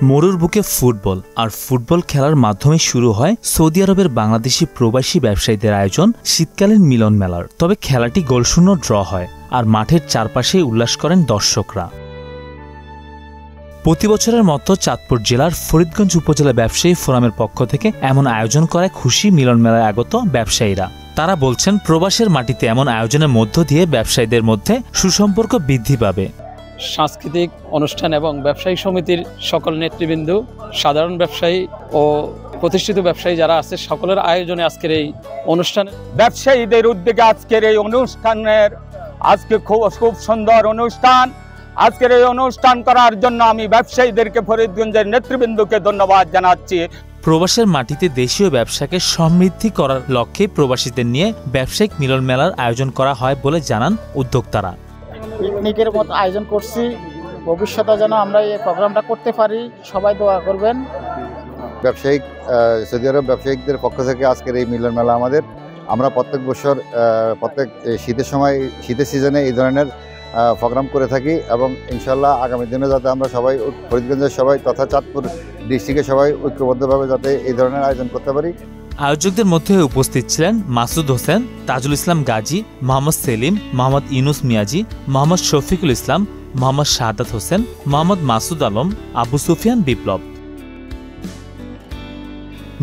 মরুর বুকে ফুটবল আর ফুটবল খেলার মাধ্যমে শুরু হয় সৌদি আরবের বাংলাদেশি প্রবাসী ব্যবসায়ীদের আয়োজন শীতকালীন মিলন মেলার। তবে খেলাটি গোলশূন্য ড্র হয় আর মাঠের চারপাশে উল্লাস করেন দর্শকরা। প্রতি বছরের মতো চাঁদপুর জেলার ফরিদগঞ্জ উপজেলা ব্যবসায়ী ফোরামের পক্ষ থেকে এমন আয়োজন করে খুশি মিলন মেলায় আগত ব্যবসায়ীরা। তারা বলছেন, প্রবাসের মাটিতে এমন আয়োজনের মধ্য দিয়ে ব্যবসায়ীদের মধ্যে সুসম্পর্ক বৃদ্ধি পাবে। সাংস্কৃতিক অনুষ্ঠান এবং ব্যবসায়ী সমিতির সকল নেতৃবৃন্দ, সাধারণ ব্যবসায়ী ও প্রতিষ্ঠিত ব্যবসায়ী যারা আছে, সকলের আয়োজনে আজকের এই অনুষ্ঠান। ব্যবসায়ীদের উদ্যোগে আজকের এই অনুষ্ঠানের আজকে খুব সুন্দর অনুষ্ঠান। আজকের এই অনুষ্ঠান করার জন্য আমি ব্যবসায়ীদেরকে, ফরিদগঞ্জের নেতৃবৃন্দকে ধন্যবাদ জানাচ্ছি। প্রবাসের মাটিতে দেশীয় ব্যবসাকে সমৃদ্ধি করার লক্ষ্যে প্রবাসীদের নিয়ে ব্যবসায়িক মিলন মেলার আয়োজন করা হয় বলে জানান উদ্যোক্তারা। পিকনিকের মতো আয়োজন করছি, ভবিষ্যতে যেন আমরা এই প্রোগ্রামটা করতে পারি, সবাই দোয়া করবেন। ব্যবসায়িক সৌদি আরব ব্যবসায়িকদের পক্ষ থেকে আজকের এই মিলন মেলা আমরা প্রত্যেক বছর প্রত্যেক শীতের সিজনে এই ধরনের প্রোগ্রাম করে থাকি এবং ইনশাল্লাহ আগামী দিনে যাতে আমরা সবাই ফরিদগঞ্জের সবাই তথা চাঁদপুর ডিস্ট্রিক্টের সবাই ঐক্যবদ্ধভাবে যাতে এই ধরনের আয়োজন করতে পারি। আয়োজকদের মধ্যে উপস্থিত ছিলেন মাসুদ হোসেন, তাজুল ইসলাম গাজী, মোহাম্মদ সেলিম, মোহাম্মদ ইউনুস মিয়াজি, মোহাম্মদ শফিকুল ইসলাম, মোহাম্মদ শাহাদাত হোসেন, মোহাম্মদ মাসুদ আলম, আবু সুফিয়ান বিপ্লব।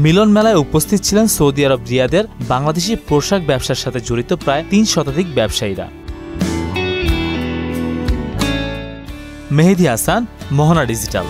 মিলন মেলায় উপস্থিত ছিলেন সৌদি আরব রিয়াদের বাংলাদেশি পোশাক ব্যবসার সাথে জড়িত প্রায় ৩ শতাধিক ব্যবসায়ীরা। মেহেদি হাসান, মোহনা ডিজিটাল।